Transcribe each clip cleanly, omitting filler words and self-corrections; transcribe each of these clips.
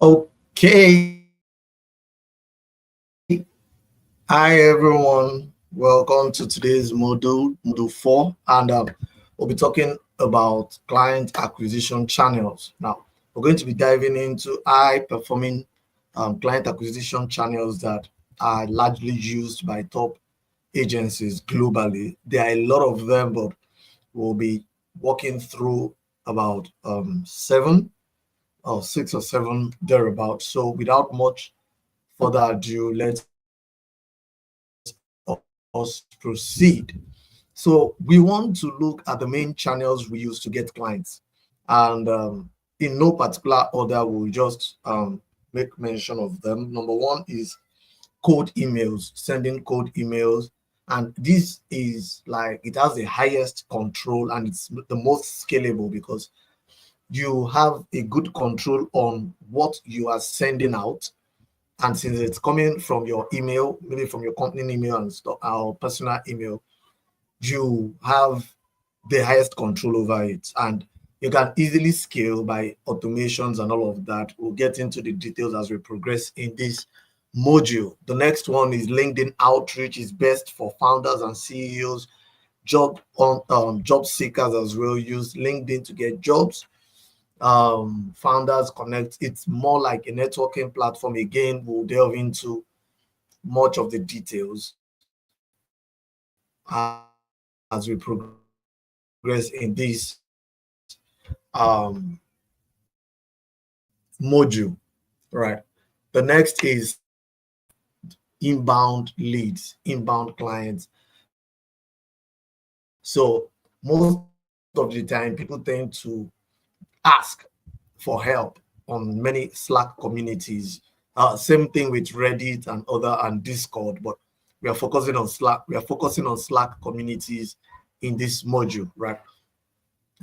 Okay. Hi, everyone. Welcome to today's module 4. And we'll be talking about client acquisition channels. Now, we're going to be diving into high performing client acquisition channels that are largely used by top agencies globally. There are a lot of them, but we'll be walking through about 6 or 7 thereabouts. So, without much further ado, let us proceed. So we want to look at the main channels we use to get clients, and in no particular order, we'll just make mention of them. Number one is cold emails, sending cold emails, and this is like it has the highest control and it's the most scalable because you have a good control on what you are sending out. And since it's coming from your email, maybe from your company email and stuff, our personal email, you have the highest control over it. And you can easily scale by automations and all of that. We'll get into the details as we progress in this module. The next one is LinkedIn outreach is best for founders and CEOs, job seekers as well. Use LinkedIn to get jobs. Founders connect. It's more like a networking platform. Again, we'll delve into much of the details as we progress in this module. Right. The next is inbound leads, inbound clients. So most of the time, people tend to ask for help on many Slack communities. Same thing with Reddit and other and Discord, but we are focusing on Slack. We are focusing on Slack communities in this module, right?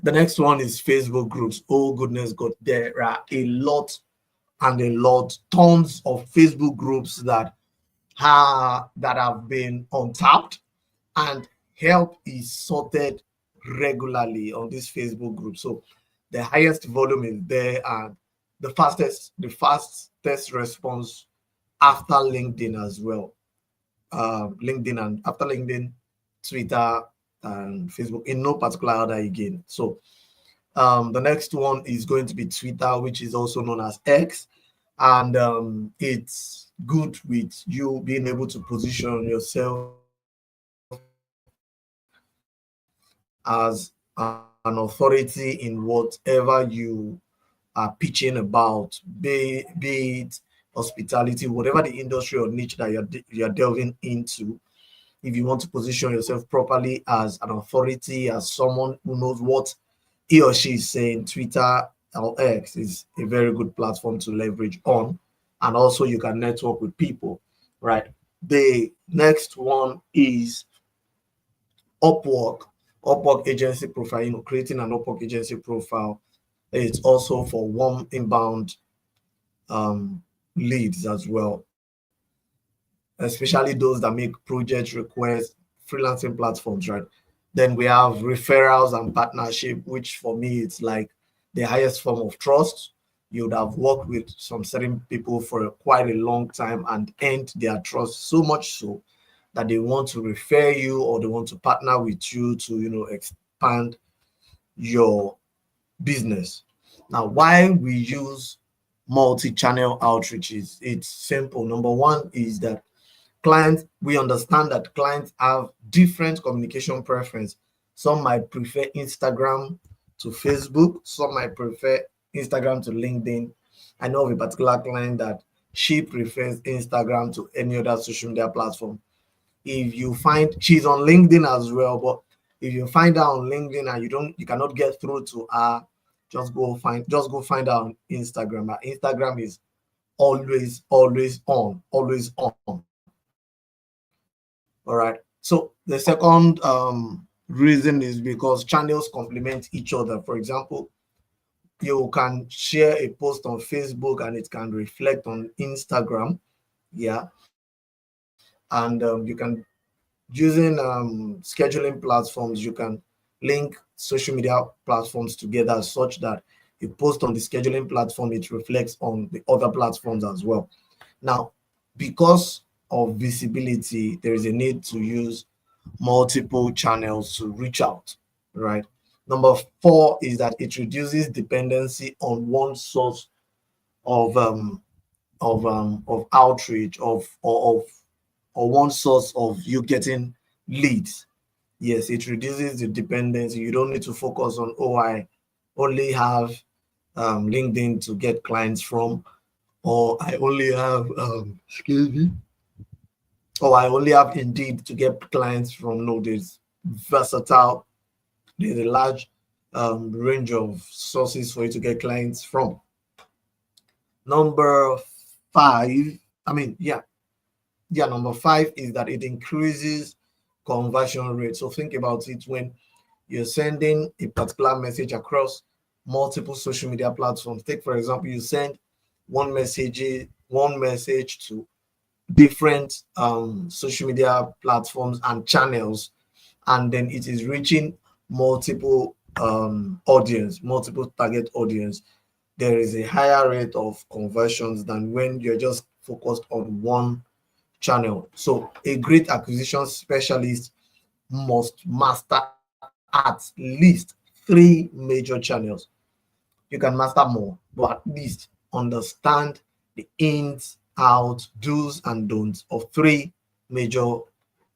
The next one is Facebook groups. Oh goodness God, there are a lot and a lot, tons of Facebook groups that have been untapped, and help is sorted regularly on this Facebook group. So the highest volume is there, and the fastest response after LinkedIn as well. LinkedIn and after LinkedIn, Twitter and Facebook in no particular order again. So the next one is going to be Twitter, which is also known as X, and it's good with you being able to position yourself as an authority in whatever you are pitching about, be it hospitality, whatever the industry or niche that you're delving into. If you want to position yourself properly as an authority, as someone who knows what he or she is saying, Twitter or X is a very good platform to leverage on. And also you can network with people, right? The next one is Upwork. Upwork agency profile, creating an Upwork agency profile. It's also for warm inbound leads as well, especially those that make project requests, freelancing platforms, right? Then we have referrals and partnership, which for me it's like the highest form of trust. You would have worked with some certain people for quite a long time and earned their trust so much so that they want to refer you or they want to partner with you to expand your business. Now, why we use multi-channel outreaches? It's simple. Number one is that we understand that clients have different communication preference. Some might prefer Instagram to Facebook, some might prefer Instagram to LinkedIn. I know of a particular client that she prefers Instagram to any other social media platform. If you find she's on LinkedIn as well, but if you find her on LinkedIn and you cannot get through to her, just go find her on Instagram. Her Instagram is always on, always on. All right. So the second reason is because channels complement each other. For example, you can share a post on Facebook and it can reflect on Instagram. Yeah. And you can, using scheduling platforms, you can link social media platforms together such that You post on the scheduling platform, it reflects on the other platforms as well. Now, because of visibility, there is a need to use multiple channels to reach out, right? Number four is that it reduces dependency on one source of outreach or one source of you getting leads. Yes, it reduces the dependency. You don't need to focus on, oh, I only have LinkedIn to get clients from, or I only have excuse me, or I only have Indeed to get clients from. No, there's versatile, there's a large range of sources for you to get clients from. Number five, I mean, number five is that it increases conversion rate. So think about it when you're sending a particular message across multiple social media platforms. Take, for example, you send one message to different social media platforms and channels, and then it is reaching multiple multiple target audience. There is a higher rate of conversions than when you're just focused on one channel. So a great acquisition specialist must master at least three major channels. You can master more, but at least understand the ins, outs, do's, and don'ts of three major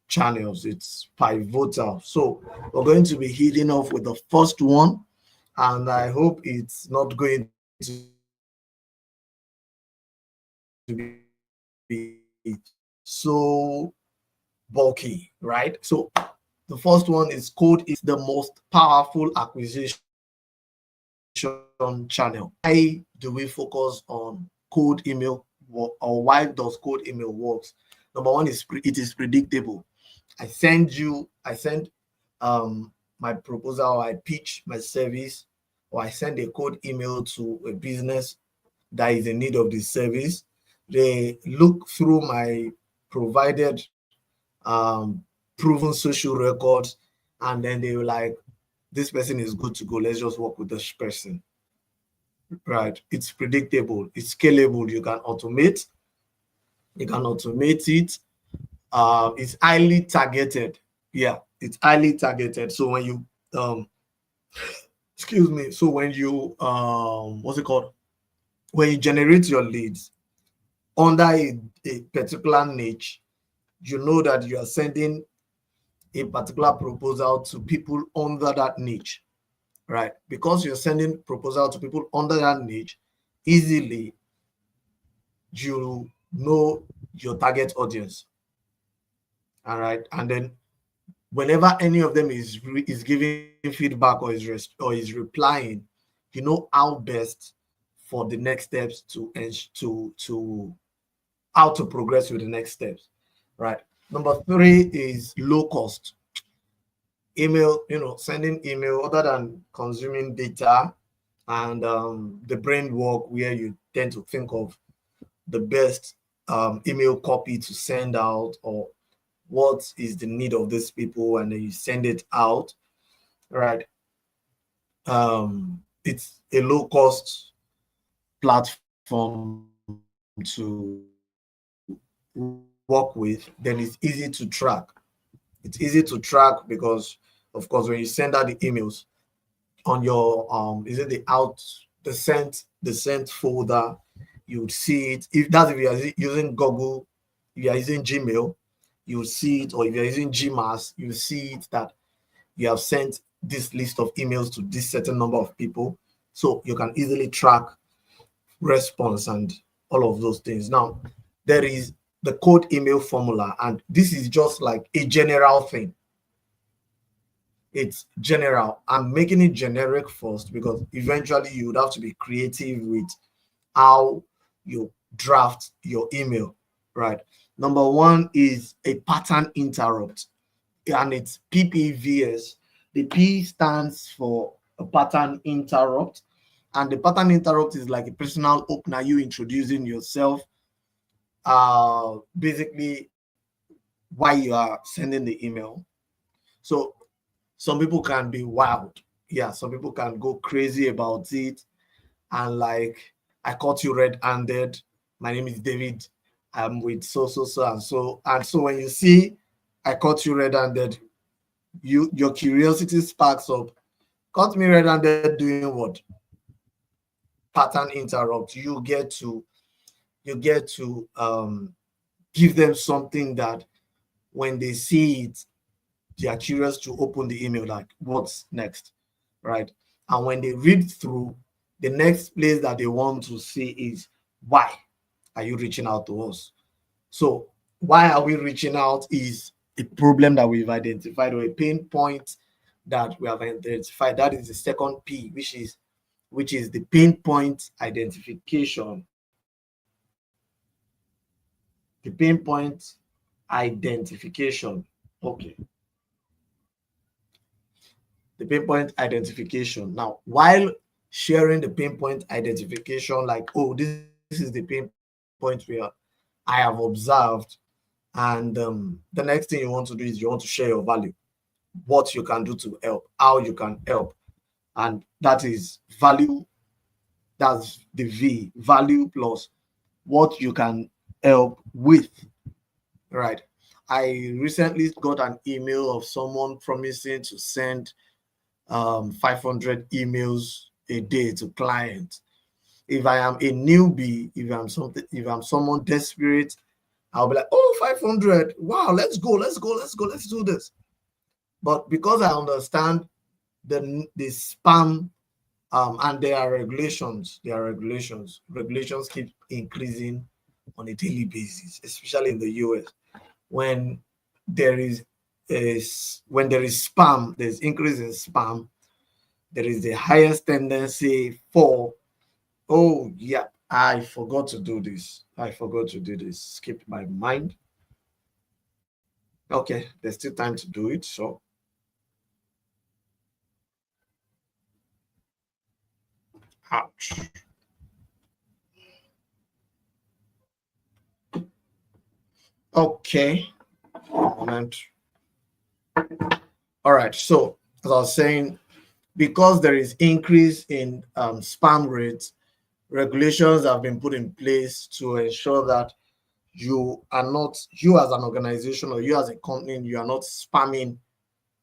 channels. It's pivotal. So we're going to be hitting off with the first one, and I hope it's not going to be so bulky, right? So the first one is code is the most powerful acquisition channel. Why do we focus on cold email, or why does cold email works? Number one is it is predictable. I send my proposal, I pitch my service, or I send a cold email to a business that is in need of the service. They look through my provided proven social records, and then they were like, this person is good to go, let's just work with this person, right? It's predictable, it's scalable, you can automate it. It's highly targeted. Yeah, it's highly targeted. So when you excuse me, so when you what's it called, when you generate your leads under a particular niche, you know that you are sending a particular proposal to people under that niche, right? Because you're sending proposal to people under that niche, easily you know your target audience. All right, and then whenever any of them is giving feedback or is replying, you know how best for the next steps to how to progress with the next steps, right? Number three is low cost. Email, sending email, other than consuming data and the brain work where you tend to think of the best email copy to send out, or what is the need of these people, and then you send it out, right? It's a low cost platform to work with. Then it's easy to track. It's easy to track because, of course, when you send out the emails on your is it the sent folder, you would see it. If you are using Google, if you are using Gmail, you will see it. Or if you're using Gmail, you see it that you have sent this list of emails to this certain number of people. So you can easily track response and all of those things. Now, there is the code email formula, and this is just like a general thing. It's general. I'm making it generic first because eventually you would have to be creative with how you draft your email, right? Number one is a pattern interrupt, and it's PPVS. The P stands for a pattern interrupt, and the pattern interrupt is like a personal opener, you introducing yourself, basically why you are sending the email. So some people can be wild. Yeah, some people can go crazy about it. and like, I caught you red-handed. My name is David. I'm with so and so. And so when you see I caught you red-handed, your curiosity sparks up. Caught me red-handed doing what? Pattern interrupt. You get to give them something that when they see it, they are curious to open the email, like what's next, right? And when they read through, the next place that they want to see is, why are you reaching out to us? So why are we reaching out is a problem that we've identified, or a pain point that we have identified. That is the second P, which is the pain point identification. The pain point identification. Okay. The pain point identification. Now, while sharing the pain point identification, like, oh, this is the pain point where I have observed, and the next thing you want to do is you want to share your value, what you can do to help, how you can help. And that is value. That's the V, value plus what you can help with, right? I recently got an email of someone promising to send 500 emails a day to clients. If I am a newbie, if I'm someone desperate, I'll be like, oh, 500, wow, let's go, let's do this. But because I understand the spam, and there are regulations keep increasing on a daily basis, especially in the US. When there is spam, there's increase in spam, there is the highest tendency for, oh yeah, I forgot to do this, skipped my mind. Okay, there's still time to do it. So ouch. Okay, moment. All right, so as I was saying, because there is increase in spam rates, regulations have been put in place to ensure that you as an organization or you as a company, you are not spamming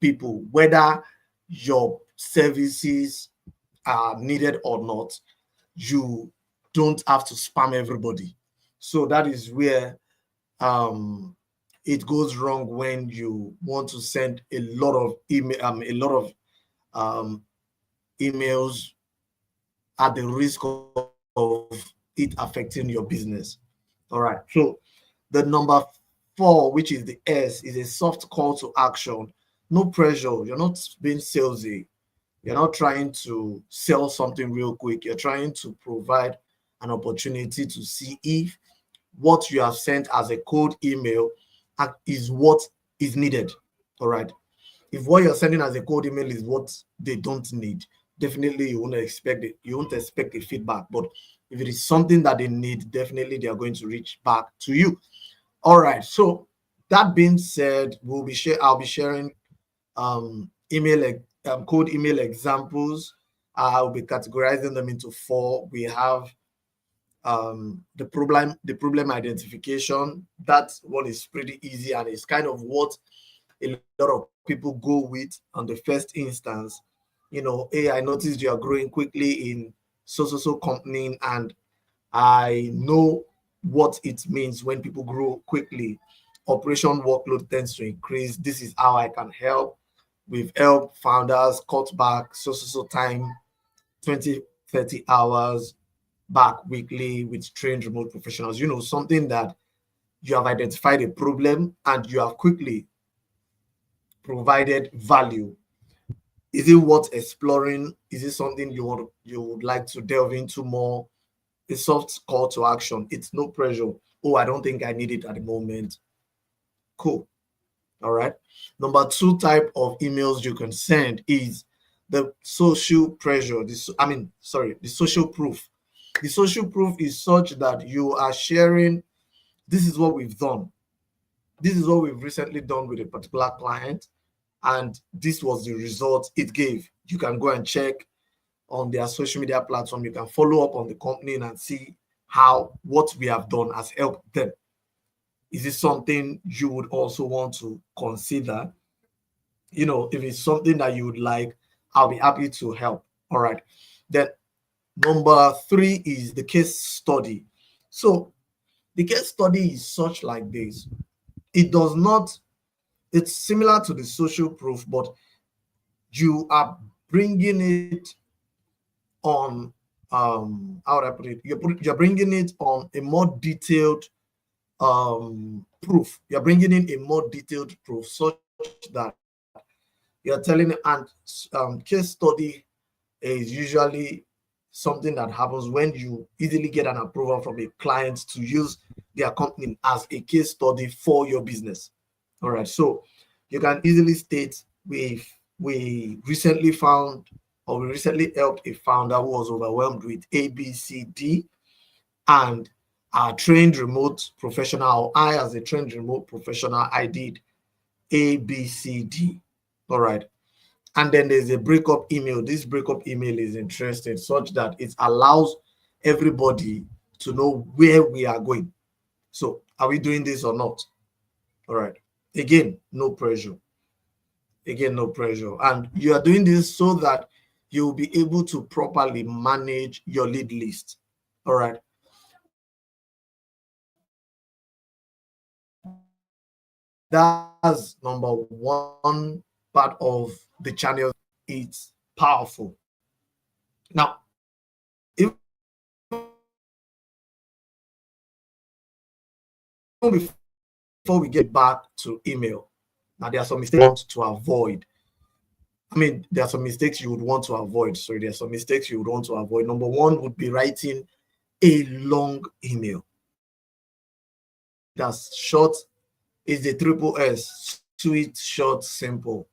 people, whether your services are needed or not. You don't have to spam everybody. So that is where it goes wrong, when you want to send a lot of emails at the risk of it affecting your business. All right. So the number 4, which is the S, is a soft call to action. No pressure. You're not being salesy. You're not trying to sell something real quick. You're trying to provide an opportunity to see if what you have sent as a cold email is what is needed. All right. If what you're sending as a cold email is what they don't need, definitely you won't expect it. You won't expect a feedback. But if it is something that they need, definitely they are going to reach back to you. All right. So that being said, I'll be sharing code email examples. I'll be categorizing them into 4. We have the problem identification. That one is pretty easy, and it's kind of what a lot of people go with on the first instance. Hey, I noticed you are growing quickly in so company, and I know what it means when people grow quickly. Operation workload tends to increase. This is how I can help. We've helped founders cut back so time, 20-30 hours back weekly with trained remote professionals. Something that you have identified a problem and you have quickly provided value. Is it worth exploring? Is it something you would like to delve into more? A soft call to action. It's no pressure. Oh, I don't think I need it at the moment. Cool. All right. Number 2 type of emails you can send is the social pressure. The social proof. The social proof is such that you are sharing, this is what we've done. This is what we've recently done with a particular client, and this was the result it gave. You can go and check on their social media platform. You can follow up on the company and see what we have done has helped them. Is this something you would also want to consider? If it's something that you would like, I'll be happy to help. All right. Then number 3 is the case study. So the case study is such like this. It's similar to the social proof, but you are bringing it on, how would I put it? You're bringing it on a more detailed proof. You're bringing in a more detailed proof such that you're telling, and case study is usually something that happens when you easily get an approval from a client to use their company as a case study for your business. All right, so you can easily state, we recently helped a founder who was overwhelmed with ABCD, and our trained remote professional, I as a trained remote professional, I did ABCD. All right. And then there's a breakup email. This breakup email is interesting such that it allows everybody to know where we are going. So are we doing this or not? All right. Again, no pressure. And you are doing this so that you'll be able to properly manage your lead list. All right. That's number 1 part of the channel. It's powerful. Now, before we get back to email, now there are some mistakes to avoid. There are some mistakes you would want to avoid. There are some mistakes you would want to avoid. Number 1 would be writing a long email. That's short. Is the triple S, sweet, short, simple.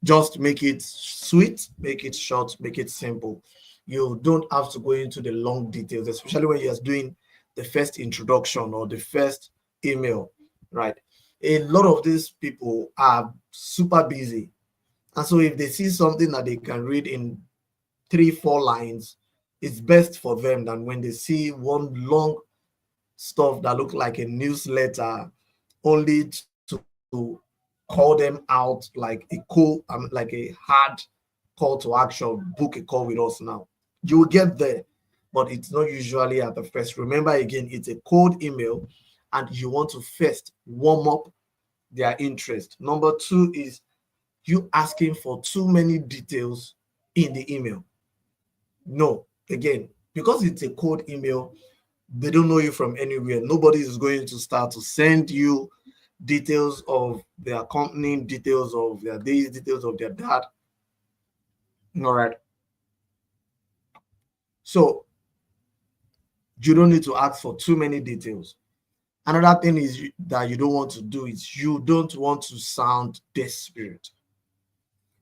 Just make it sweet, make it short, make it simple. You don't have to go into the long details, especially when you're doing the first introduction or the first email, right? A lot of these people are super busy. And so if they see something that they can read in 3-4 lines, it's best for them than when they see one long stuff that looks like a newsletter, only to call them out like a hard call to action. Book a call with us now. You will get there, but it's not usually at the first. Remember, again, it's a cold email and you want to first warm up their interest. Number 2 is you asking for too many details in the email. No, again, because it's a cold email, they don't know you from anywhere. Nobody is going to start to send you details of their company, details of their days, details of their dad. All right. So you don't need to ask for too many details. Another thing is that you don't want to do is you don't want to sound desperate.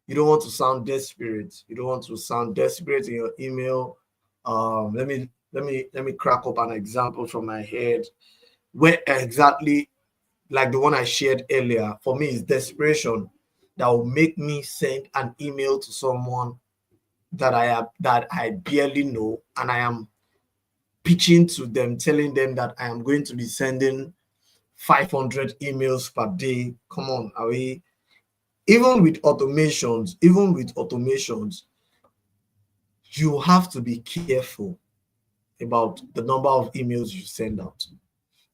You don't want to sound desperate. You don't want to sound desperate in your email. Let me crack up an example from my head where exactly like the one I shared earlier. For me, is desperation that will make me send an email to someone that I barely know, and I am pitching to them, telling them that I am going to be sending 500 emails per day. Come on, are we? Even with automations, you have to be careful about the number of emails you send out.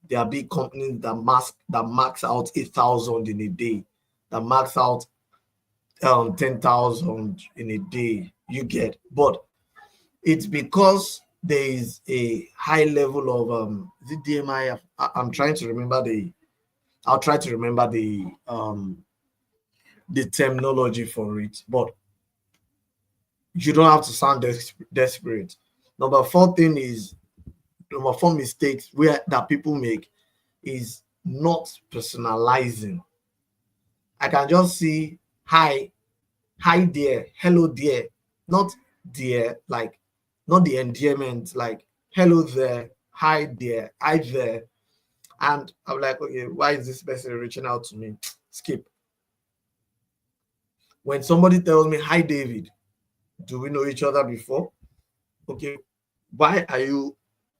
There are big companies that max out 8,000 in a day, that max out 10,000 in a day. You get, but it's because there is a high level of is it DMI? I'm trying to remember I'll try to remember the terminology for it, but you don't have to sound desperate. Number 4 mistakes that people make is not personalizing. I can just see hi there, hello there, not there, like not the endearment, like hello there, hi there, hi there. And I'm like, okay, why is this person reaching out to me? Skip. When somebody tells me, hi David, Do we know each other before? Okay, why are you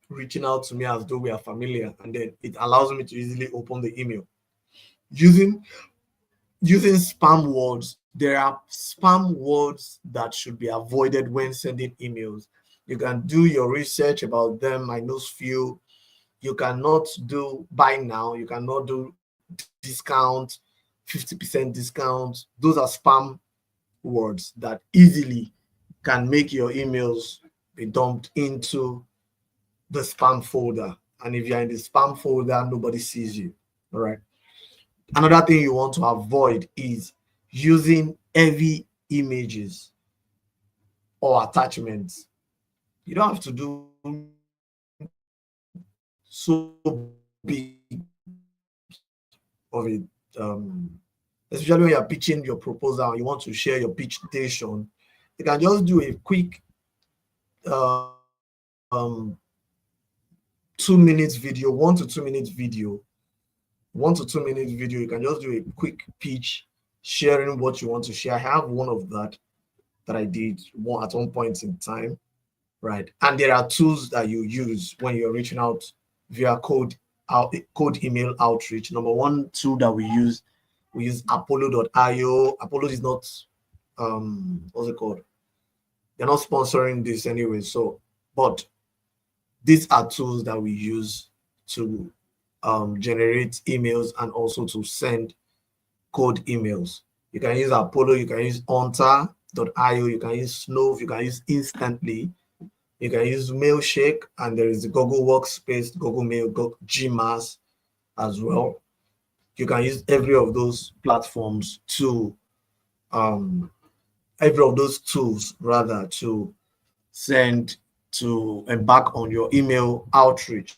reaching out to me as though we are familiar? And then it allows me to easily open the email. Using spam words, there are spam words that should be avoided when sending emails. You can do your research about them. I know few. You cannot do buy now. You cannot do discount, 50% discount. Those are spam words that easily can make your emails be dumped into the spam folder. And if you're in the spam folder, nobody sees you. All right. Another thing you want to avoid is using heavy images or attachments. You don't have to do so big of it, especially when you're pitching your proposal and you want to share your pitch station. You can just do a quick um, 2 minutes video, 1 to 2 minutes video. 1 to 2 minutes video. You can just do a quick pitch, sharing what you want to share. I have one of that I did at one point in time, right? And there are tools that you use when you're reaching out via cold email outreach. Number one tool that we use Apollo.io. Apollo is not what's it called? They're not sponsoring this anyway. So, but these are tools that we use to generate emails and also to send cold emails. You can use Apollo, you can use Hunter.io, you can use Snove, you can use Instantly, you can use Mailshake, and there is the Google Workspace, Google Mail, Google Gmail as well. You can use every of those platforms to every of those tools rather to send to embark on your email outreach.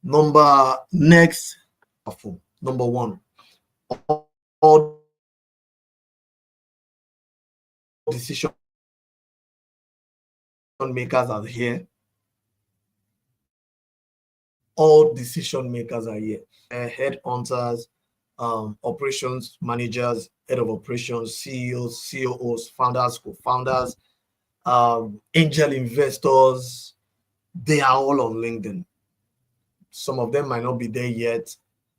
Number one, all decision makers are here. All decision makers are here. Head hunters, operations managers, head of operations, CEOs, COOs, founders, co-founders, angel investors. They are all on LinkedIn. Some of them might not be there yet,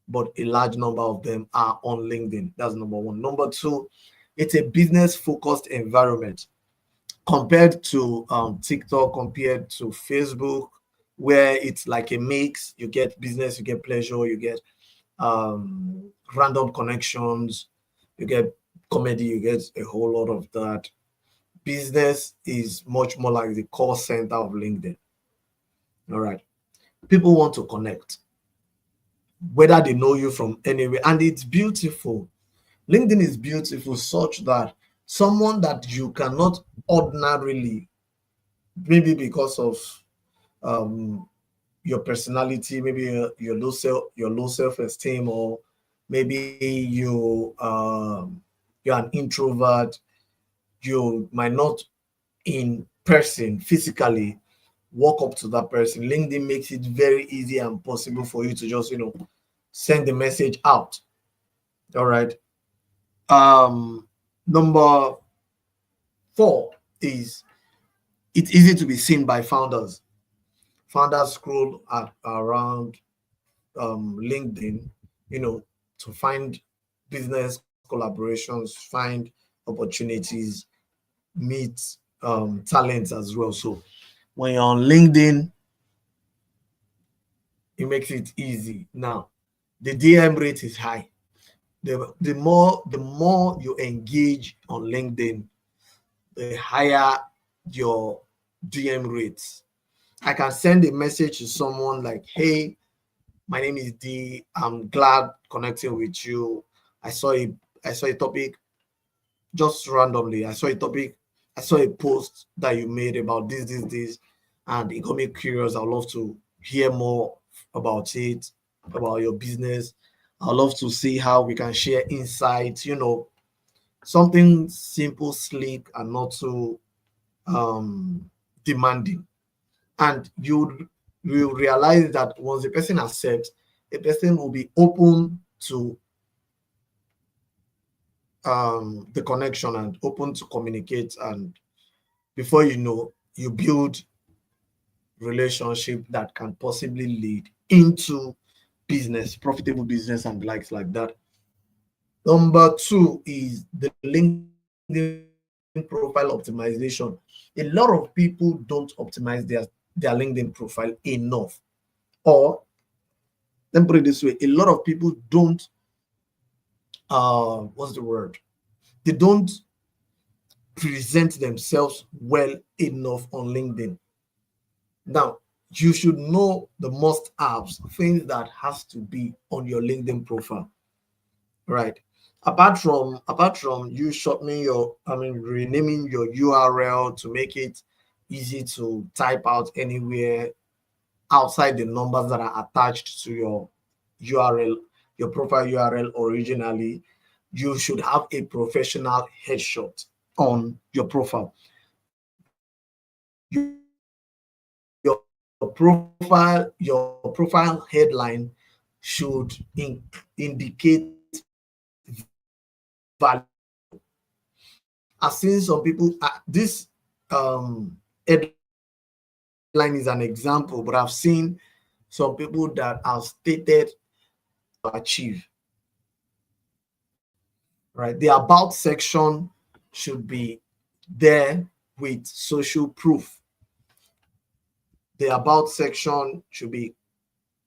but a large number of them are on LinkedIn. That's number one. Number two, it's a business-focused environment compared to TikTok, compared to Facebook, where it's like a mix. You get business, you get pleasure, you get random connections, you get comedy, you get a whole lot of that. Business is much more like the call center of LinkedIn. All right. People want to connect, whether they know you from anywhere. And it's beautiful. LinkedIn is beautiful such that someone that you cannot ordinarily, maybe because of your personality, maybe your low self-esteem, or maybe you're an introvert, you might not in person physically walk up to that person. LinkedIn makes it very easy and possible for you to just send the message out. All right. Number 4 is it's easy to be seen by founders. Founders scroll around LinkedIn, to find business collaborations, find opportunities, meet talents as well. So when you're on LinkedIn, it makes it easy. Now, the DM rate is high. The more you engage on LinkedIn, the higher your DM rates. I can send a message to someone like, "Hey, my name is D. I'm glad connecting with you. I saw a topic just randomly. I saw a post that you made about this, and it got me curious. I'd love to hear more about it, about your business. I'd love to see how we can share insights, something simple, sleek, and not so demanding." And you will realize that once the person accepts, the person will be open to the connection and open to communicate, and before you know, you build relationship that can possibly lead into business, profitable business and likes like that. Number two is the LinkedIn profile optimization. A lot of people don't optimize their LinkedIn profile enough. Or let me put it this way, a lot of people don't what's the word? They don't present themselves well enough on LinkedIn. Now, you should know the must-haves, things that has to be on your LinkedIn profile, right? Apart from you shortening renaming your URL to make it easy to type out anywhere outside the numbers that are attached to your URL, your profile URL originally, you should have a professional headshot on your profile. Your profile headline should indicate value. I've seen some people, this headline is an example, but I've seen some people that have stated to achieve, right? The about section should be there with social proof. The about section should be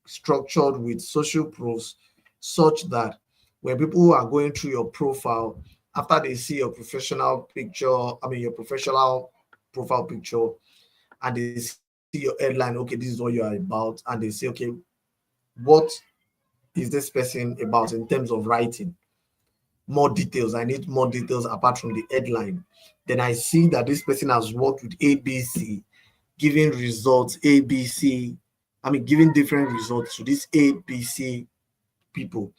structured with social proofs such that when people are going through your profile, after they see your professional picture, your professional profile picture, and they see your headline, okay, this is what you are about, and they say, okay, what is this person about in terms of writing? More details. I need more details apart from the headline. Then I see that this person has worked with ABC, giving results ABC. Giving different results to these ABC people,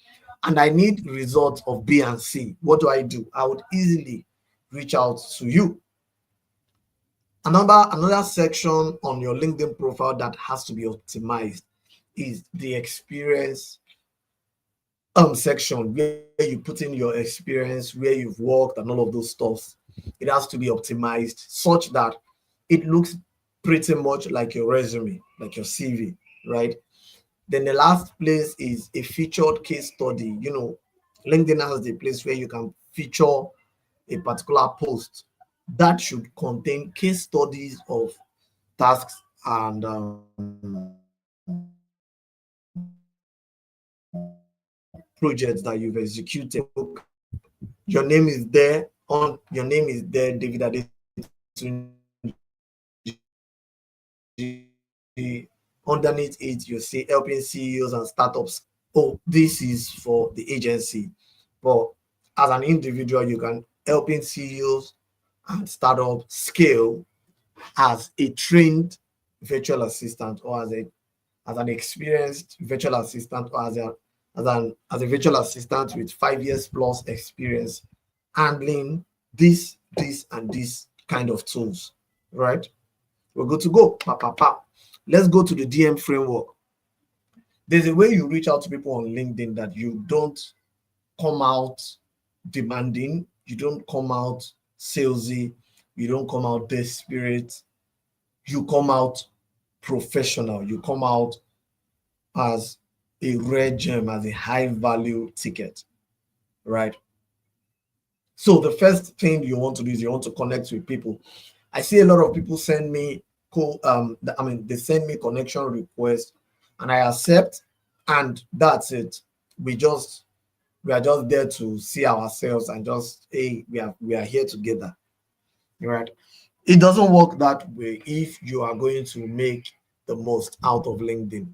and I need results of B and C. What do? I would easily reach out to you. Another section on your LinkedIn profile that has to be optimized is the experience section, where you put in your experience, where you've worked, and all of those stuff. It has to be optimized such that it looks pretty much like your resume, like your CV, right? Then the last place is a featured case study. LinkedIn has the place where you can feature a particular post that should contain case studies of tasks and projects that you've executed. Your name is there, David Adetunji. Underneath it, you see helping CEOs and startups. Oh, this is for the agency, but as an individual, you can helping CEOs and startups scale as a trained virtual assistant, or as an experienced virtual assistant, or as a virtual assistant with 5 years plus experience handling this and this kind of tools, right? We're good to go. Let's go to the DM framework. There's a way you reach out to people on LinkedIn that you don't come out demanding, you don't come out salesy, you don't come out desperate, you come out professional, you come out as a rare gem, as a high value ticket, right? So the first thing you want to do is you want to connect with people. I see a lot of people send me they send me connection requests and I accept, and that's it. We are just there to see ourselves and just, hey, we are here together, right? It doesn't work that way if you are going to make the most out of LinkedIn.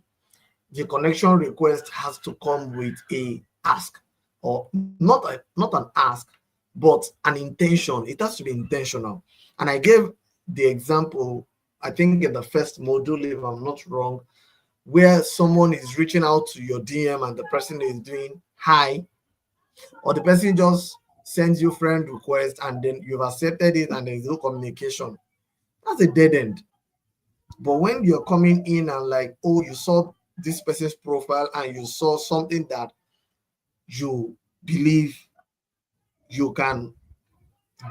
The connection request has to come with a ask, or not an ask, but an intention. It has to be intentional. And I gave the example, I think in the first module, if I'm not wrong, where someone is reaching out to your DM and the person is doing hi, or the person just sends you friend request and then you've accepted it and there's no communication. That's a dead end. But when you're coming in and like, oh, you saw this person's profile and you saw something that you believe you can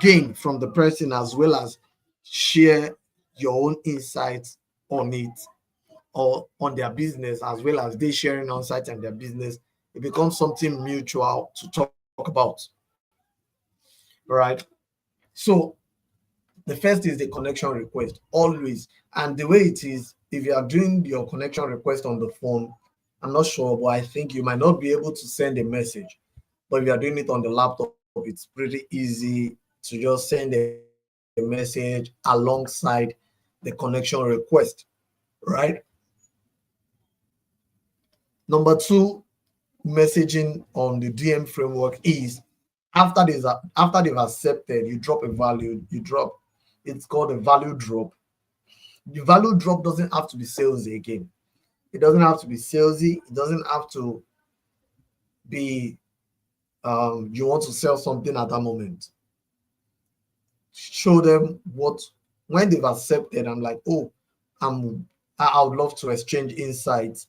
gain from the person, as well as share your own insights on it, or on their business, as well as they sharing insights on their business. It becomes something mutual to talk about. Right. So the first is the connection request, always. And the way it is, if you are doing your connection request on the phone, I'm not sure, but I think you might not be able to send a message. But if you are doing it on the laptop, it's pretty easy to just send a message alongside the connection request, right? Number two, messaging on the DM framework is, after they've accepted, you drop a value, it's called a value drop. The value drop doesn't have to be salesy again. It doesn't have to be salesy. It doesn't have to be you want to sell something at that moment. Show them what, when they've accepted, I'm like, oh, I would love to exchange insights.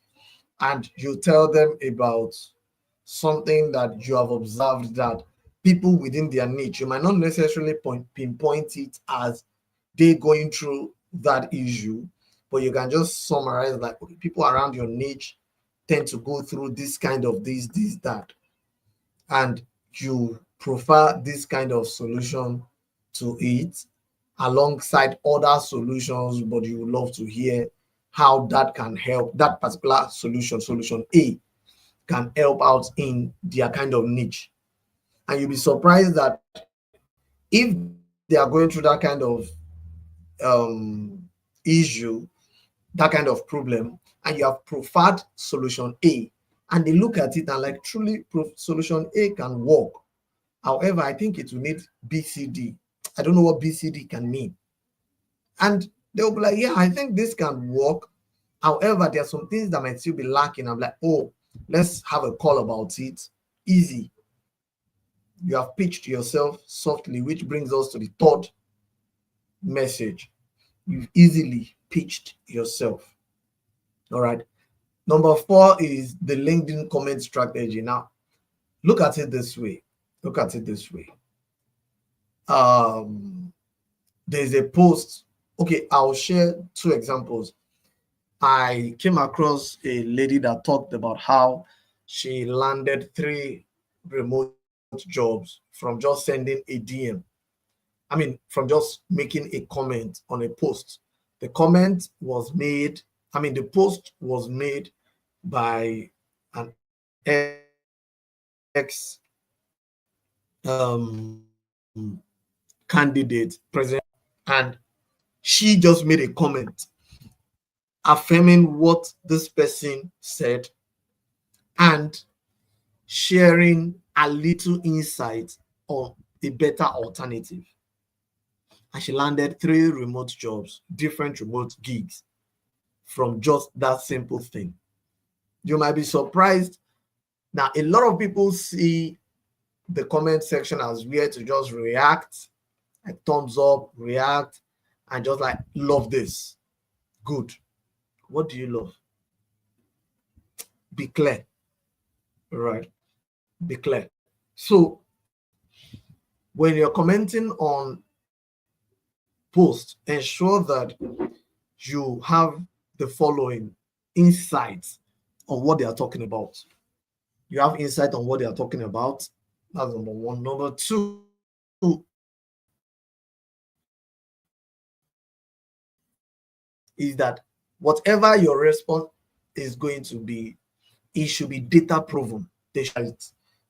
And you tell them about something that you have observed that people within their niche, you might not necessarily pinpoint it as they going through that issue, but you can just summarize like, okay, people around your niche tend to go through this kind of this, that, and you prefer this kind of solution to it alongside other solutions, but you would love to hear how that can help, that particular solution A can help out in their kind of niche. And you'll be surprised that if they are going through that kind of issue, that kind of problem, and you have preferred solution A, and they look at it and like, truly solution A can work. However, I think it will need BCD. I don't know what BCD can mean. And they'll be like, yeah, I think this can work. However, there are some things that might still be lacking. I'm like, oh, let's have a call about it. Easy. You have pitched yourself softly, which brings us to the third message. You've easily pitched yourself. All right. Number four is the LinkedIn comment strategy. Now, look at it this way. Look at it this way. There's a post. Okay, I'll share two examples. I came across a lady that talked about how she landed 3 remote jobs from just sending a DM. I mean, from just making a comment on a post. The comment was made, the post was made by an ex candidate, president, and she just made a comment affirming what this person said and sharing a little insight on a better alternative. And she landed 3 remote jobs, different remote gigs, from just that simple thing. You might be surprised. Now, a lot of people see the comment section as where to just react, like thumbs up, react, and just like, love this. Good. What do you love? Be clear. Right. Be clear. So when you're commenting on posts, ensure that you have the following insights on what they are talking about. You have insight on what they are talking about. That's number one. Number two, is that whatever your response is going to be, it should be data proven. They should be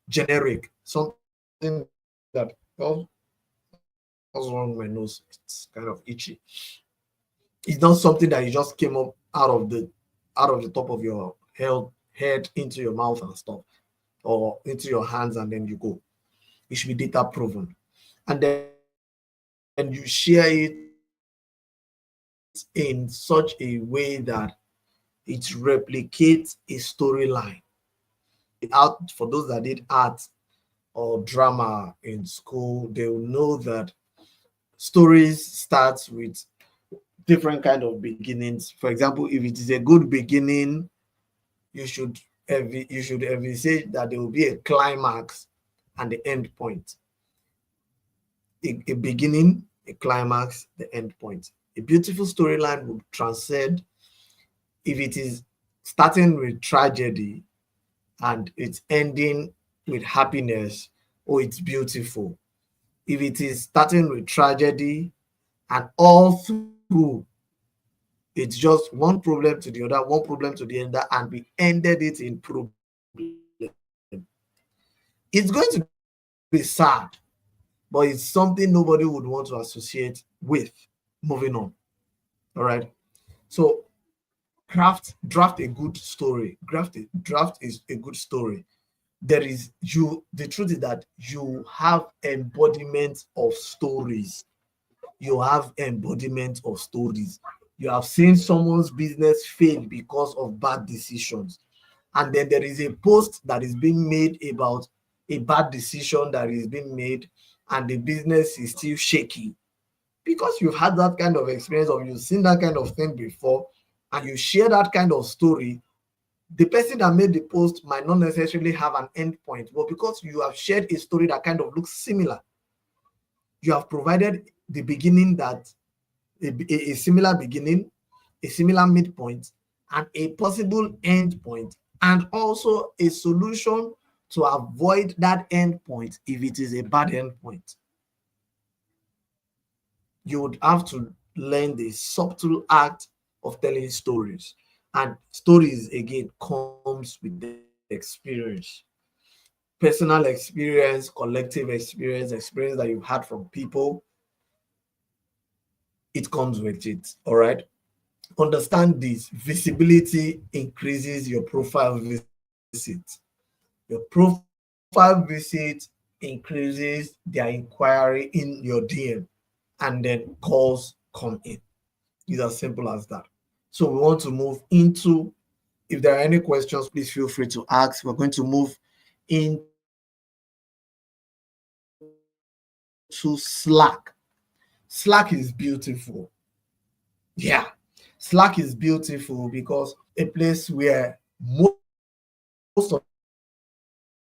generic, something that, well, what's wrong with my nose? It's kind of itchy. It's not something that you just came up out of the top of your head into your mouth and stuff, or into your hands and then you go. It should be data proven. And then you share it in such a way that it replicates a storyline. Out for those that did art or drama in school, they will know that stories start with different kind of beginnings. For example, if it is a good beginning, you should envisage that there will be a climax and the end point. a beginning, a climax, the end point. A beautiful storyline will transcend if it is starting with tragedy and it's ending with happiness, or it's beautiful. If it is starting with tragedy and all through it's just one problem to the other, one problem to the other, and we ended it in problem. It's going to be sad, but it's something nobody would want to associate with. Moving on. All right. So draft a good story. Draft is a good story. The truth is that you have embodiment of stories. You have embodiment of stories. You have seen someone's business fail because of bad decisions. And then there is a post that is being made about a bad decision that is being made, and the business is still shaky. Because you've had that kind of experience, or you've seen that kind of thing before, and you share that kind of story, the person that made the post might not necessarily have an end point, but because you have shared a story that kind of looks similar, you have provided the beginning that a similar beginning, a similar midpoint, and a possible end point, and also a solution to avoid that end point if it is a bad end point. You would have to learn the subtle art of telling stories. And stories, again, comes with the experience. Personal experience, collective experience, experience that you've had from people, it comes with it. All right. Understand this: visibility increases your profile visit. Your profile visit increases their inquiry in your DM, and then calls come in. It's as simple as that. So we want to move into, if there are any questions, please feel free to ask. We're going to move into Slack. Slack is beautiful. Yeah. Slack is beautiful because a place where most of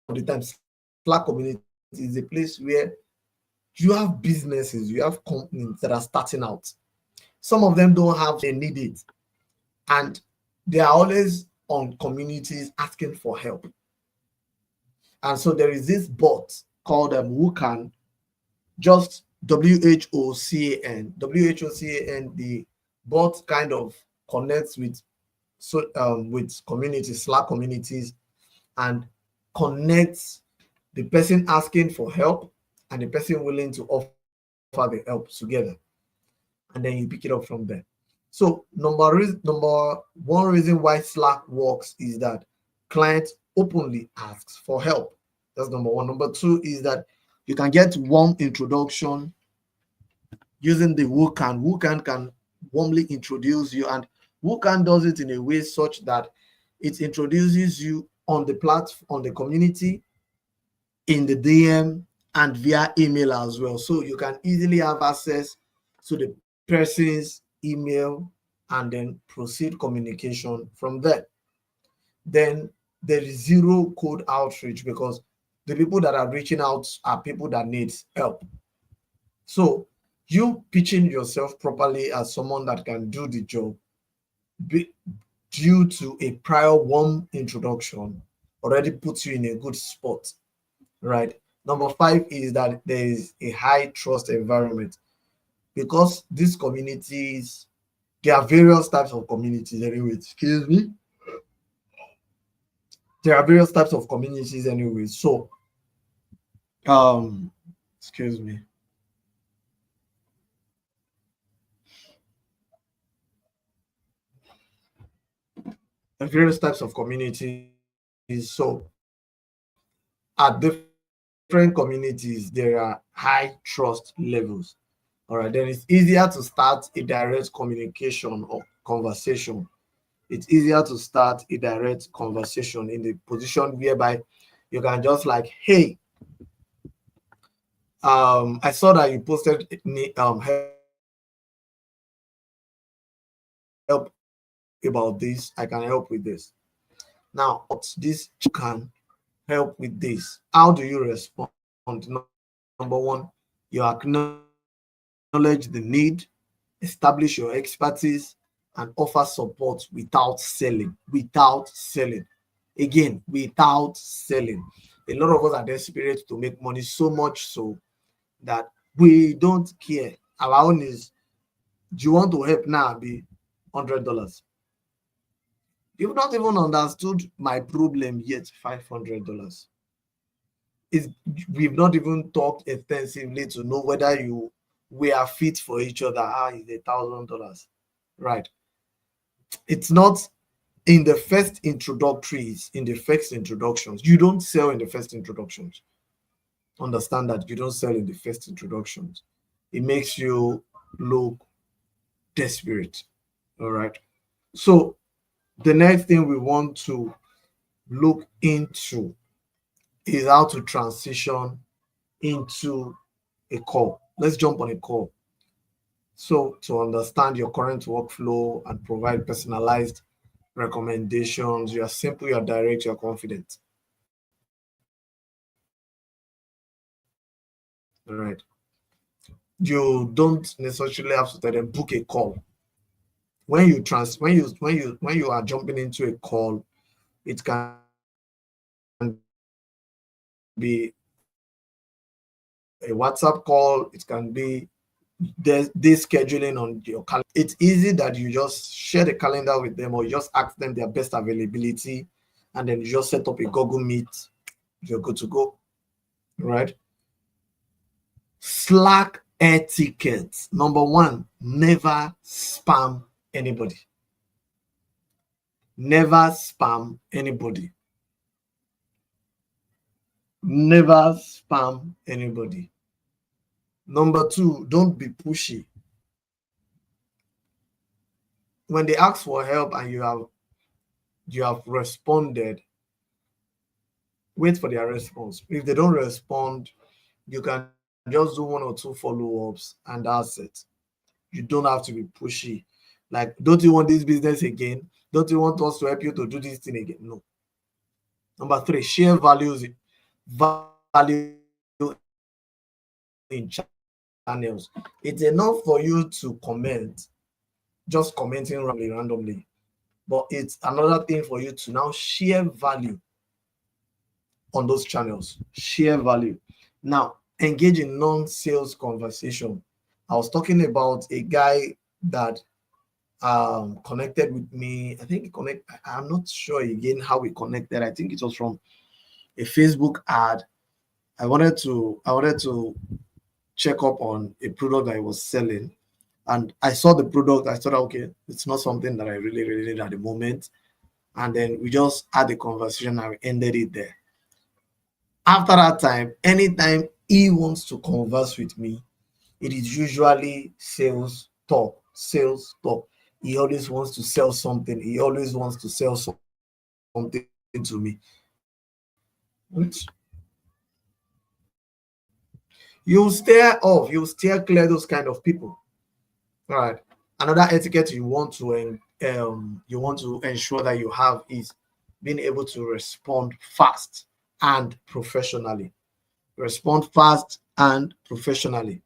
the time, Slack community is a place where you have businesses, you have companies that are starting out. Some of them don't have, they need it. And they are always on communities asking for help. And so there is this bot called WHOCAN, just WHOCAN. WHOCAN, the bot kind of connects with communities, Slack communities, and connects the person asking for help and the person willing to offer the help together. And then you pick it up from there. So number one reason why Slack works is that clients openly asks for help. That's number one. Number two is that you can get warm introduction using the WHOCAN. WHOCAN can warmly introduce you, and WHOCAN does it in a way such that it introduces you on the platform, on the community, in the DM, and via email as well. So you can easily have access to the person's email and then proceed communication from there. Then there is zero code outreach because the people that are reaching out are people that need help. So you pitching yourself properly as someone that can do the job due to a prior warm introduction already puts you in a good spot, right? Number five is that there is a high trust environment because these communities, there are various types of communities anyway. Excuse me. There are various types of communities anyway. So, excuse me. There are various types of communities. So, at different communities, there are high trust levels. All right, then it's easier to start a direct communication or conversation. It's easier to start a direct conversation in the position whereby you can just like, hey, I saw that you posted help about this. I can help with this. Now, this can help with this. How do you respond? Number one, You acknowledge the need, establish your expertise, and offer support without selling. Without selling. Again, without selling. A lot of us are desperate to make money, so much so that we don't care. Our own is, do you want to help now? Be $100. You've not even understood my problem yet. $500. Is we've not even talked extensively to know whether we are fit for each other. Is $1,000, right? It's not in the first introductories, in the first introductions. You don't sell in the first introductions. Understand that you don't sell in the first introductions. It makes you look desperate. All right. So the next thing we want to look into is how to transition into a call. Let's jump on a call. So to understand your current workflow and provide personalized recommendations, you are simple, you are direct, you are confident. All right. You don't necessarily have to tell them book a call. When you are jumping into a call, it can be a WhatsApp call, it can be this scheduling on your calendar. It's easy that you just share the calendar with them, or you just ask them their best availability, and then you just set up a Google Meet. You're good to go, right? Slack etiquette. Number one, never spam anybody. Never spam anybody. Never spam anybody. Number two, don't be pushy. When they ask for help and you have responded, wait for their response. If they don't respond, you can just do one or two follow-ups and that's it. You don't have to be pushy. Like, don't you want this business again? Don't you want us to help you to do this thing again? No. Number three, share value in channels. It's enough for you to comment, just commenting randomly. But it's another thing for you to now share value on those channels. Share value. Now, engage in non-sales conversation. I was talking about a guy that connected with me. I think I'm not sure again how we connected. I think it was from a Facebook ad. I wanted to check up on a product I was selling, and I saw the product. I thought, okay, it's not something that I really need at the moment. And then we just had a conversation and we ended it there. After that time, anytime he wants to converse with me, it is usually sales talk. Sales talk. He always wants to sell something. He always wants to sell something to me. You steer off. You steer clear those kind of people. All right. Another etiquette you want to ensure that you have is being able to respond fast and professionally. Respond fast and professionally.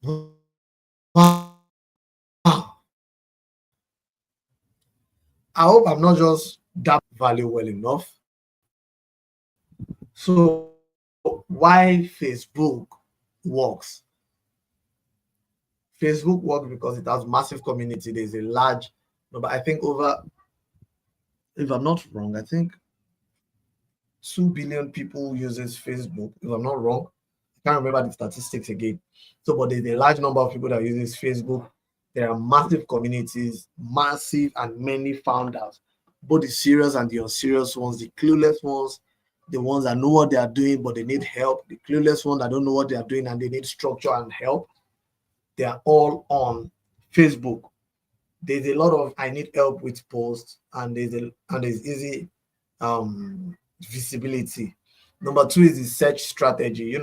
Wow. I hope I'm not just that value well enough. So why Facebook works? Facebook works because it has massive community. There's a large number. I think over, if I'm not wrong, I think 2 billion people uses Facebook. If I'm not wrong, I can't remember the statistics again. So, but there's a large number of people that uses Facebook. There are massive communities, massive and many founders, both the serious and the unserious ones, the clueless ones, the ones that know what they are doing but they need help, the clueless ones that don't know what they are doing and they need structure and help. They are all on Facebook. There's a lot of I need help with posts, and there's easy visibility. Number two is the search strategy.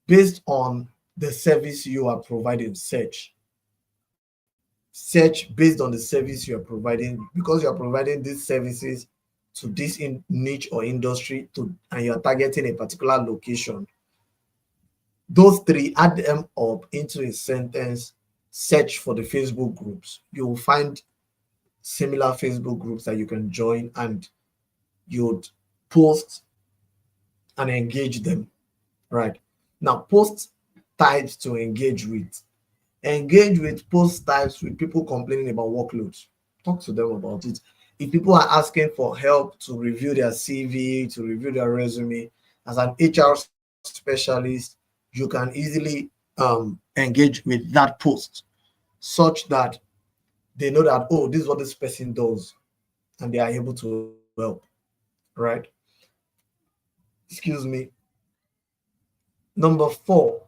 Based on the service you are providing, search based on the service you are providing, because you are providing these services to this niche or industry and you're targeting a particular location. Those three, add them up into a sentence, search for the Facebook groups. You will find similar Facebook groups that you can join, and you'd post and engage them. Right. Now, post types to engage with. Engage with post types with people complaining about workloads. Talk to them about it. If people are asking for help to review their CV, to review their resume, as an HR specialist, you can easily engage with that post such that they know that, oh, this is what this person does, and they are able to help. Right. Excuse me. Number four,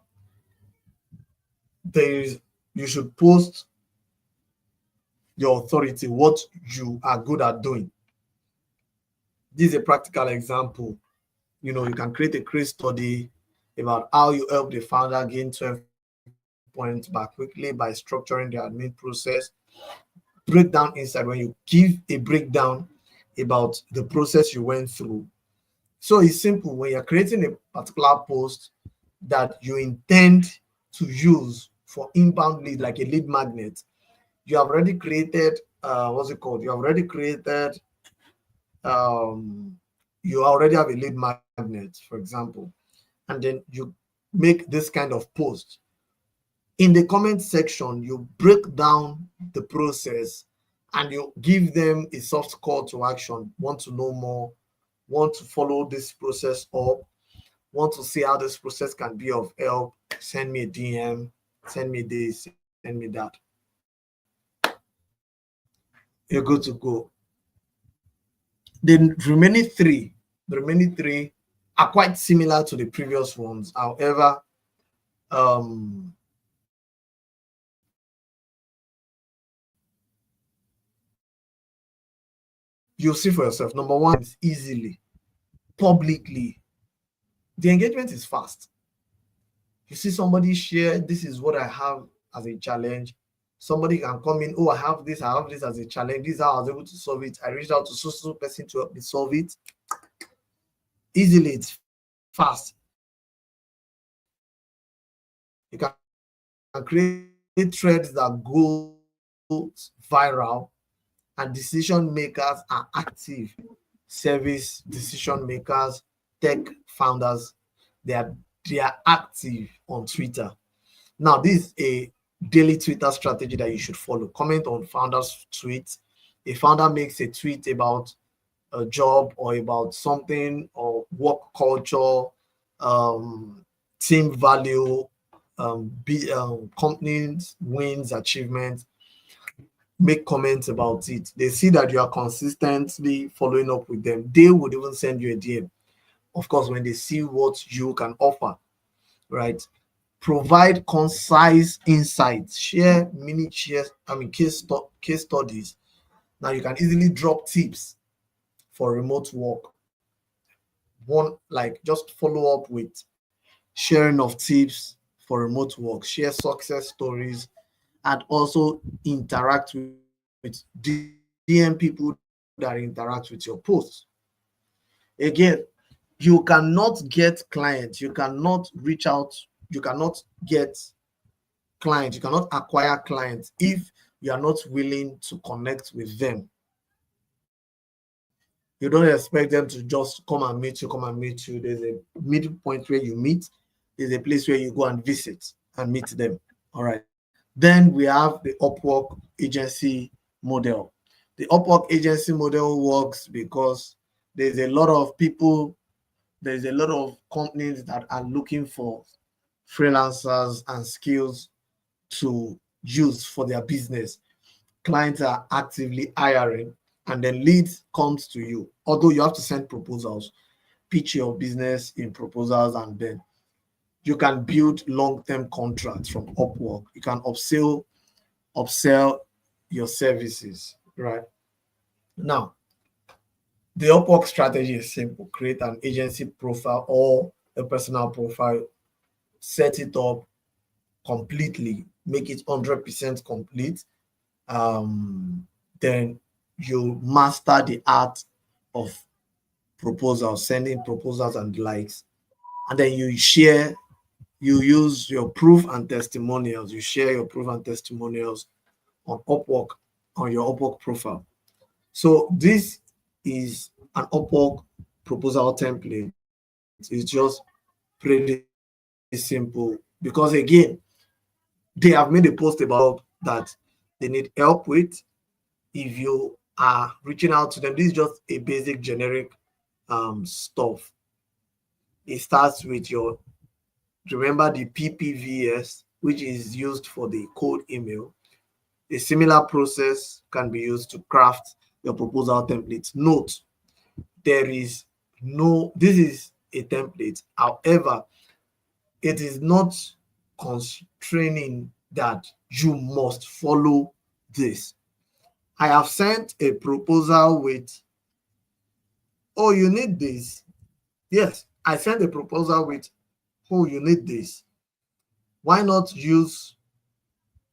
there is you should post your authority, what you are good at doing. This is a practical example. You can create a case study about how you help the founder gain 12 points back quickly by structuring the admin process. Breakdown inside, when you give a breakdown about the process you went through. So it's simple. When you're creating a particular post that you intend to use for inbound lead, like a lead magnet, you have already created what's it called? You have already created you already have a lead magnet, for example, and then you make this kind of post. In the comment section, you break down the process and you give them a soft call to action. Want to know more, want to follow this process up, want to see how this process can be of help, send me a DM, send me this, send me that. You're good to go. The remaining three are quite similar to the previous ones. However, you'll see for yourself. Number one is easily, publicly. The engagement is fast. You see somebody share, this is what I have as a challenge. Somebody can come in, oh, I have this as a challenge. This is how I was able to solve it. I reached out to so person to help me solve it. Easily, it's fast. You can create threads that go viral, and decision makers are active. Service decision makers, tech founders, they are active on Twitter. Now, this is a daily Twitter strategy that you should follow. Comment on founders' tweets. A founder makes a tweet about a job or about something or work culture, team value, companies wins, achievements. Make comments about it. They see that you are consistently following up with them. They would even send you a DM. Of course, when they see what you can offer, right? Provide concise insights. Share case studies. Now you can easily drop tips for remote work. One, like, just follow up with sharing of tips for remote work. Share success stories, and also interact with DM people that interact with your posts. Again, you cannot get clients, you cannot reach out, you cannot get clients, you cannot acquire clients if you are not willing to connect with them. You don't expect them to just come and meet you. There's a middle point where you meet, there's a place where you go and visit and meet them. All right. Then we have the Upwork agency model. The Upwork agency model works because there's a lot of people, there's a lot of companies that are looking for freelancers and skills to use for their business. Clients are actively hiring, and then leads comes to you. Although you have to send proposals, pitch your business in proposals, and then you can build long-term contracts from Upwork. You can upsell your services, right? Now, the Upwork strategy is simple. Create an agency profile or a personal profile, set it up completely, make it 100% complete. Then you master the art of proposals, sending proposals and the likes. And then you share you use your proof and testimonials. You share your proof and testimonials on Upwork, on your Upwork profile. So this is an Upwork proposal template. It's just pretty simple because, again, they have made a post about that they need help with. If you are reaching out to them, this is just a basic generic stuff. It starts with your, remember the PPVS, which is used for the cold email. A similar process can be used to craft your proposal template. Note, there is no, this is a template. However, it is not constraining that you must follow this. I have sent a proposal with, oh, you need this. Yes, I sent a proposal with, oh, you need this. Why not use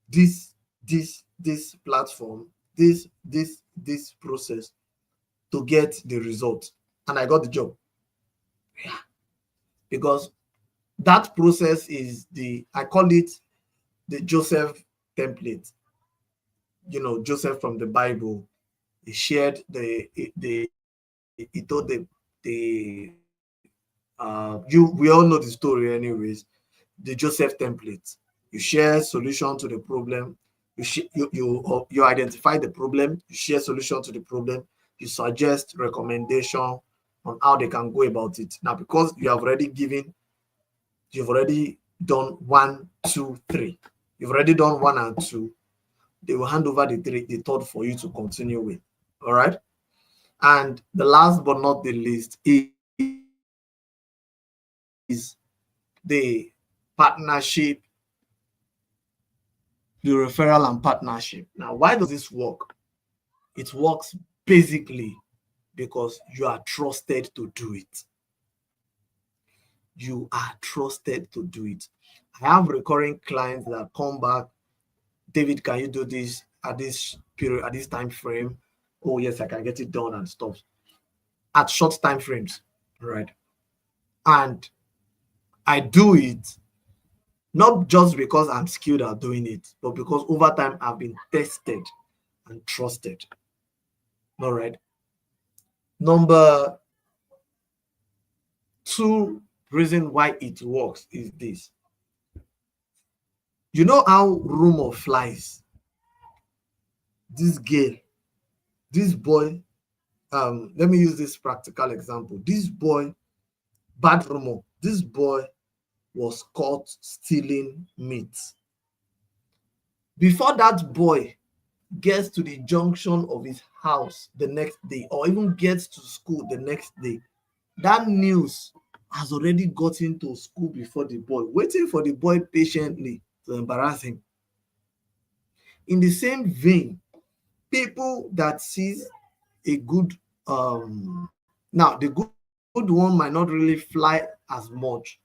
this platform, this process to get the result? And I got the job. Yeah. Because that process is I call it the Joseph template. You know, Joseph from the Bible, he shared he told we all know the story anyways, the Joseph template. You share solution to the problem, you identify the problem, you share solution to the problem, you suggest recommendation on how they can go about it. Now, because you've already done 1, 2, 3. You've already done 1 and 2. They will hand over the third for you to continue with. All right. And the last but not the least is the partnership, the referral and partnership. Now, why does this work? It works basically because you are trusted to do it. You are trusted to do it. I have recurring clients that come back, David, can you do this at this period, at this time frame? Oh, yes, I can get it done and stuff. At short time frames, right? And I do it not just because I'm skilled at doing it, but because over time I've been tested and trusted. All right. Number 2 reason why it works is this. You know how rumor flies? This girl, this boy, let me use this practical example. This boy, bad rumor, this boy was caught stealing meat. Before that boy gets to the junction of his house the next day, or even gets to school the next day, that news has already gotten to school before the boy, waiting for the boy patiently to embarrass him. In the same vein, people that sees a good now the good one might not really fly as much,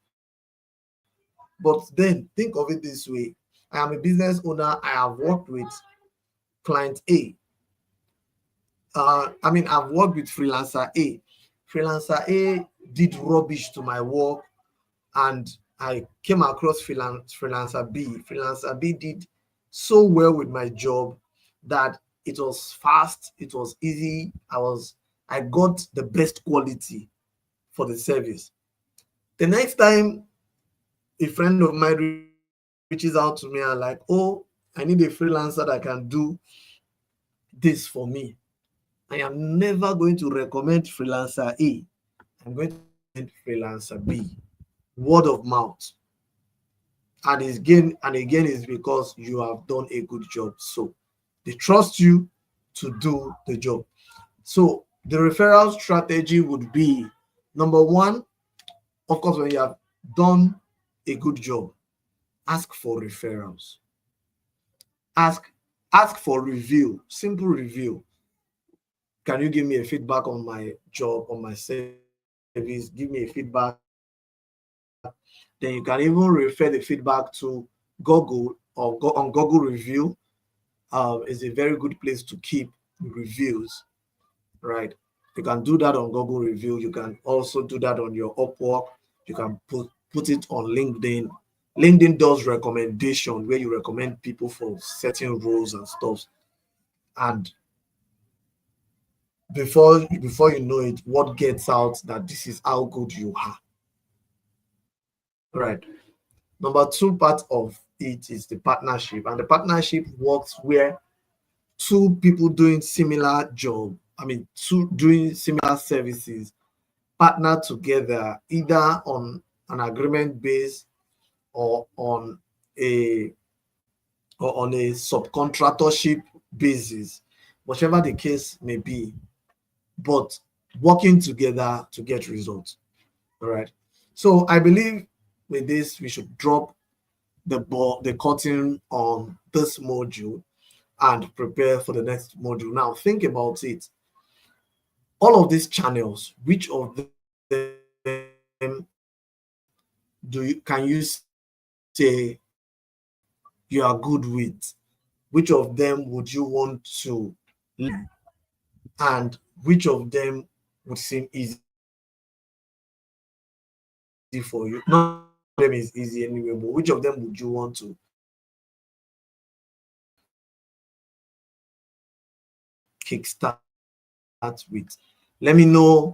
but then think of it this way. I am a business owner. I have worked with client A. I've worked with freelancer A. Freelancer A did rubbish to my work, and I came across freelancer B. Freelancer B did so well with my job that it was fast, it was easy. I got the best quality for the service. The next time a friend of mine reaches out to me and like, oh, I need a freelancer that can do this for me, I am never going to recommend freelancer A. I'm going to recommend freelancer B. Word of mouth. And again is because you have done a good job. So they trust you to do the job. So the referral strategy would be, number 1, of course, when you have done a good job, ask for referrals. Ask for review, simple review. Can you give me a feedback on my job, on my service? Give me a feedback. Then you can even refer the feedback to Google or go on Google Review. Is a very good place to keep reviews, right? You can do that on Google Review. You can also do that on your Upwork. You can put it on LinkedIn. LinkedIn does recommendation where you recommend people for certain roles and stuff. And before you know it, what gets out that this is how good you are. Right. Number two part of it is the partnership. And the partnership works where two people doing similar job, I mean, two doing similar services, partner together either on an agreement base or on a subcontractorship basis, whatever the case may be, but working together to get results. All right. So I believe with this we should drop the curtain on this module and prepare for the next module. Now think about it. All of these channels, which of them can you say you are good with? Which of them would you want to learn? And which of them would seem easy for you? None of them is easy anyway, but which of them would you want to kickstart with? Let me know.